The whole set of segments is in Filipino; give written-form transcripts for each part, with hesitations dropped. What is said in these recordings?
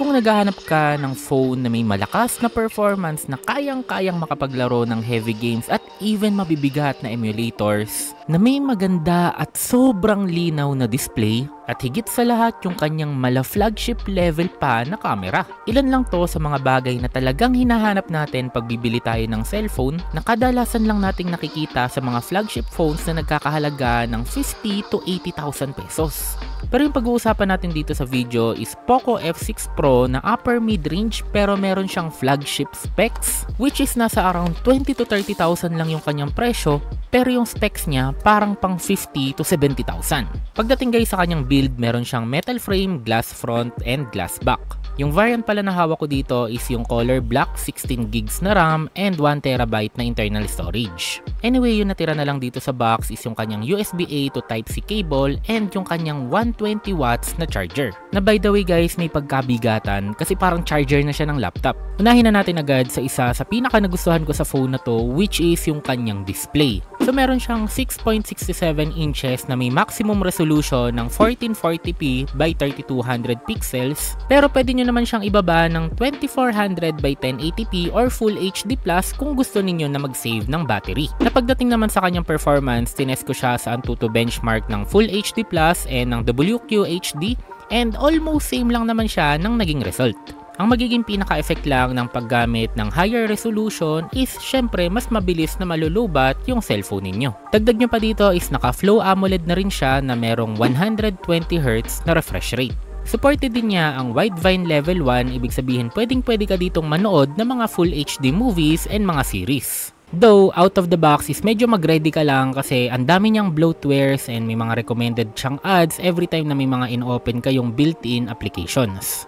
Kung naghahanap ka ng phone na may malakas na performance na kayang-kayang makapaglaro ng heavy games at even mabibigat na emulators, na may maganda at sobrang linaw na display, at higit sa lahat yung kanyang mala-flagship level pa na camera. Ilan lang to sa mga bagay na talagang hinahanap natin pag bibili tayo ng cellphone na kadalasan lang nating nakikita sa mga flagship phones na nagkakahalaga ng 50 to 80,000 pesos. Pero yung pag-uusapan natin dito sa video is Poco F6 Pro na upper mid-range pero meron siyang flagship specs, which is nasa around 20 to 30,000 lang yung kanyang presyo, pero yung specs niya parang pang 50 to 70,000. Pagdating guys sa kanyang build, meron siyang metal frame, glass front, and glass back. Yung variant pala na hawak ko dito is yung color black, 16 gigs na RAM, and 1TB na internal storage. Anyway, yung natira na lang dito sa box is yung kanyang USB-A to Type-C cable and yung kanyang 120 watts na charger. Na by the way guys, may pagkabigatan kasi parang charger na siya ng laptop. Unahin na natin agad sa isa sa pinaka nagustuhan ko sa phone na to, which is yung kanyang display. So meron siyang 6.67 inches na may maximum resolution ng 1440p by 3200 pixels, pero pwede nyo naman siyang ibaba ng 2400 by 1080p or Full HD Plus kung gusto ninyo na mag-save ng battery. Na pagdating naman sa kanyang performance, tinest ko siya sa Antutu benchmark ng Full HD Plus and ng WQHD, and almost same lang naman siya ng naging result. Ang magiging pinaka-effect lang ng paggamit ng higher resolution is syempre mas mabilis na malulubat yung cellphone ninyo. Dagdag nyo pa dito is naka-Flow AMOLED na rin siya na merong 120Hz na refresh rate. Supported din niya ang Widevine Level 1, ibig sabihin pwedeng-pwede ka ditong manood ng mga Full HD movies and mga series. Though, out of the box is medyo mag-ready ka lang kasi ang dami niyang bloatwares and may mga recommended siyang ads every time na may mga in-open kayong built-in applications.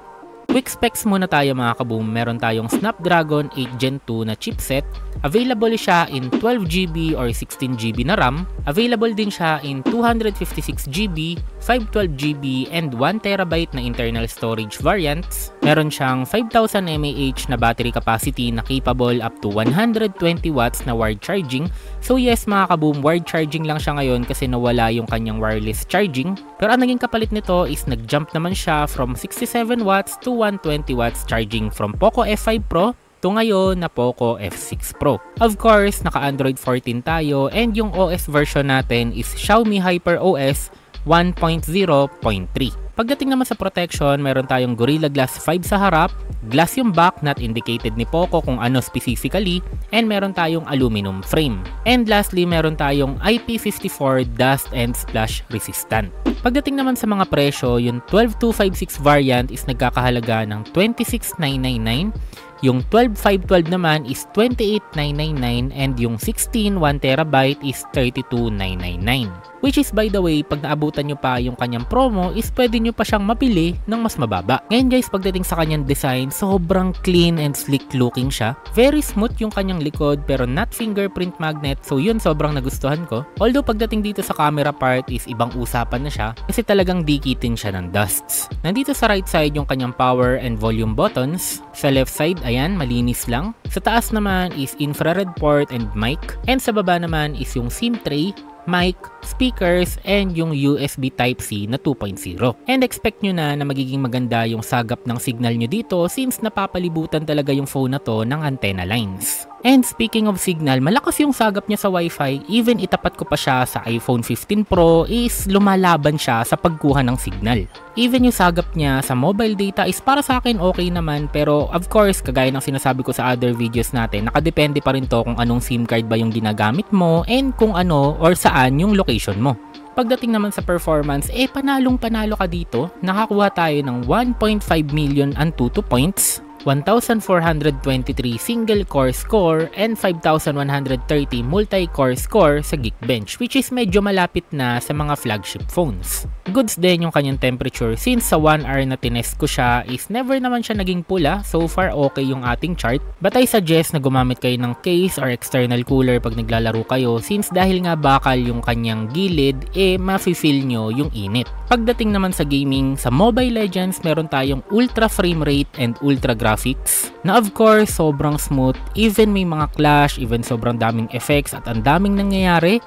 Quick specs muna tayo mga kaboom. Meron tayong Snapdragon 8 Gen 2 na chipset. Available siya in 12GB or 16GB na RAM. Available din siya in 256GB, 512GB, and 1TB na internal storage variants. Meron siyang 5000 mAh na battery capacity na capable up to 120 watts na wired charging. So yes mga kaboom, wired charging lang siya ngayon kasi nawala yung kanyang wireless charging. Pero ang naging kapalit nito is nag-jump naman siya from 67 watts to 120 watts charging from Poco F5 Pro to ngayon na Poco F6 Pro. Of course, naka-Android 14 tayo and yung OS version natin is Xiaomi HyperOS 1.0.3. Pagdating naman sa protection, meron tayong Gorilla Glass 5 sa harap, glass yung back, not indicated ni Poco kung ano specifically, and meron tayong aluminum frame. And lastly, meron tayong IP54 dust and splash resistant. Pagdating naman sa mga presyo, yung 12256 variant is nagkakahalaga ng 26,999, yung 12512 naman is 28,999, and yung 16 1TB is 32,999. Which is by the way, pag naabutan nyo pa yung kanyang promo is pwede nyo pa siyang mapili ng mas mababa. Ngayon guys, pagdating sa kanyang design, sobrang clean and sleek looking siya. Very smooth yung kanyang likod pero not fingerprint magnet, so yun sobrang nagustuhan ko. Although pagdating dito sa camera part is ibang usapan na siya kasi talagang dikitin siya ng dusts. Nandito sa right side yung kanyang power and volume buttons. Sa left side, ayan, malinis lang. Sa taas naman is infrared port and mic. And sa baba naman is yung SIM tray, mic, speakers, and yung USB Type-C na 2.0. And expect nyo na magiging maganda yung sagap ng signal nyo dito since napapalibutan talaga yung phone na to ng antenna lines. And speaking of signal, malakas yung sagap niya sa Wi-Fi. Even itapat ko pa siya sa iPhone 15 Pro is lumalaban siya sa pagkuha ng signal. Even yung sagap niya sa mobile data is para sa akin okay naman, pero of course, kagaya ng sinasabi ko sa other videos natin, nakadepende pa rin to kung anong SIM card ba yung ginagamit mo and kung ano or saan yung location mo. Pagdating naman sa performance, panalong-panalo ka dito. Nakakuha tayo ng 1.5 million Antutu points, 1,423 single core score, and 5,130 multi-core score sa Geekbench, which is medyo malapit na sa mga flagship phones. Goods din yung kanyang temperature since sa 1 hour na tinest ko siya is never naman siya naging pula. So far okay yung ating chart, but I suggest na gumamit kayo ng case or external cooler pag naglalaro kayo since dahil nga bakal yung kanyang gilid, mafe-feel nyo yung init. Pagdating naman sa gaming, sa Mobile Legends meron tayong ultra frame rate and ultra graphics na of course sobrang smooth. Even may mga clash, even sobrang daming effects at ang daming nangyayari,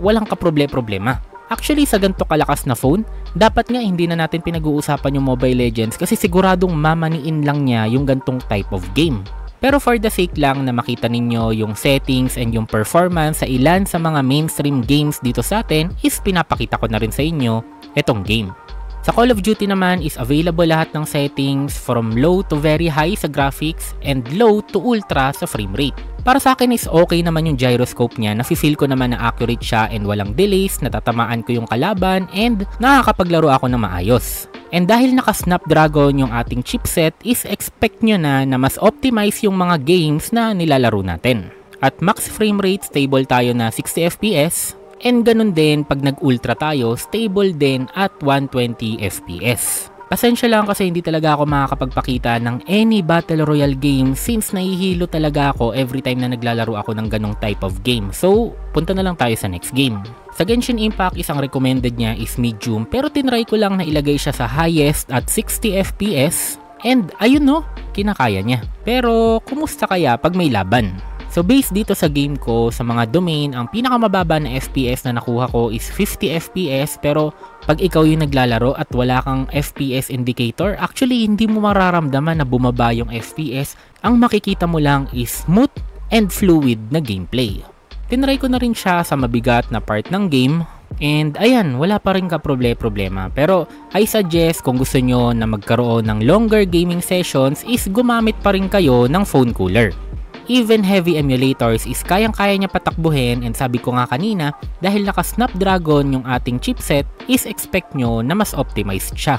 walang kaproblema. Actually, sa ganito kalakas na phone, dapat nga hindi na natin pinag-uusapan yung Mobile Legends kasi siguradong mamaniin lang niya yung gantong type of game. Pero for the sake lang na makita ninyo yung settings and yung performance sa ilan sa mga mainstream games dito sa atin, is pinapakita ko na rin sa inyo itong game. Sa Call of Duty naman is available lahat ng settings from low to very high sa graphics and low to ultra sa frame rate. Para sa akin is okay naman yung gyroscope niya, nafe-feel ko naman na accurate siya and walang delays, natatamaan ko yung kalaban and nakakapaglaro ako ng maayos. And dahil naka-Snapdragon yung ating chipset is expect nyo na mas optimize yung mga games na nilalaro natin. At max frame rate stable tayo na 60 FPS. And ganun din pag nag-ultra tayo, stable din at 120 FPS. Pasensya lang kasi hindi talaga ako makakapagpakita ng any Battle Royale game since nahihilo talaga ako every time na naglalaro ako ng ganong type of game. So, punta na lang tayo sa next game. Sa Genshin Impact, isang recommended niya is medium pero tinry ko lang na ilagay siya sa highest at 60 FPS. And ayun no, kinakaya niya. Pero kumusta kaya pag may laban? So based dito sa game ko, sa mga domain, ang pinakamababa na FPS na nakuha ko is 50 FPS pero pag ikaw yung naglalaro at wala kang FPS indicator, actually hindi mo mararamdaman na bumaba yung FPS. Ang makikita mo lang is smooth and fluid na gameplay. Tinry ko na rin siya sa mabigat na part ng game and ayan, wala pa rin ka-problema. Pero I suggest kung gusto nyo na magkaroon ng longer gaming sessions is gumamit pa rin kayo ng phone cooler. Even heavy emulators is kayang-kaya niya patakbuhin and sabi ko nga kanina, dahil naka-Snapdragon yung ating chipset is expect nyo na mas optimized siya.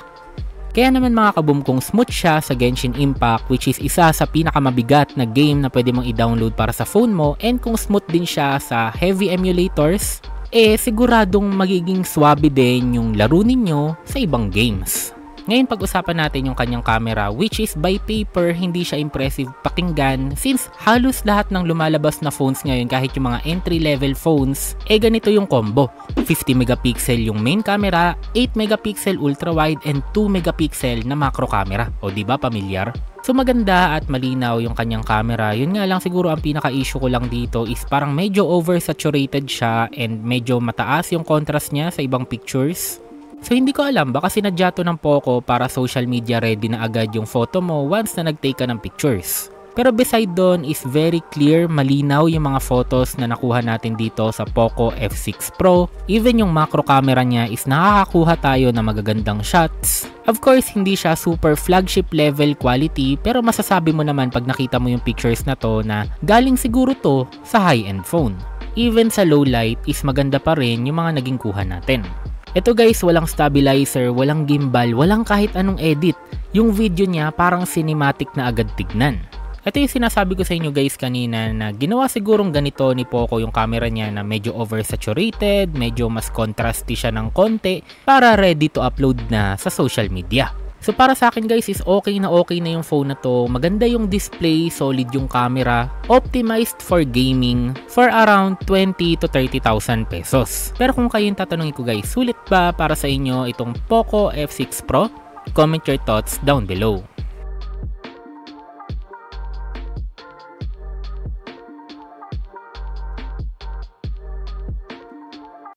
Kaya naman mga kaboom, kung smooth siya sa Genshin Impact which is isa sa pinakamabigat na game na pwede mong i-download para sa phone mo, and kung smooth din siya sa heavy emulators, siguradong magiging swabe din yung laro ninyo sa ibang games. Ngayon pag-usapan natin yung kanyang camera which is by paper hindi siya impressive pakinggan since halos lahat ng lumalabas na phones ngayon kahit yung mga entry level phones ganito yung combo. 50 megapixel yung main camera, 8 megapixel ultra wide and 2 megapixel na macro camera. O diba pamilyar? So maganda at malinaw yung kanyang camera. Yun nga lang siguro ang pinaka-issue ko lang dito is parang medyo oversaturated siya and medyo mataas yung contrast niya sa ibang pictures. So hindi ko alam, baka sinadya to ng Poco para social media ready na agad yung photo mo once na nag-take ka ng pictures. Pero beside doon is very clear, malinaw yung mga photos na nakuha natin dito sa Poco F6 Pro. Even yung macro camera niya is nakakakuha tayo ng magagandang shots. Of course, hindi siya super flagship level quality pero masasabi mo naman pag nakita mo yung pictures na to na galing siguro to sa high-end phone. Even sa low light is maganda pa rin yung mga naging kuha natin. Ito guys, walang stabilizer, walang gimbal, walang kahit anong edit. Yung video niya parang cinematic na agad tignan. Ito yung sinasabi ko sa inyo guys kanina na ginawa sigurong ganito ni Poco yung camera niya na medyo oversaturated, medyo mas contrasty siya ng konti para ready to upload na sa social media. So para sa akin guys is okay na yung phone na to. Maganda yung display, solid yung camera, optimized for gaming for around 20 to 30,000 pesos. Pero kung kayo yung tatanungin ko guys, sulit ba para sa inyo itong Poco F6 Pro? Comment your thoughts down below.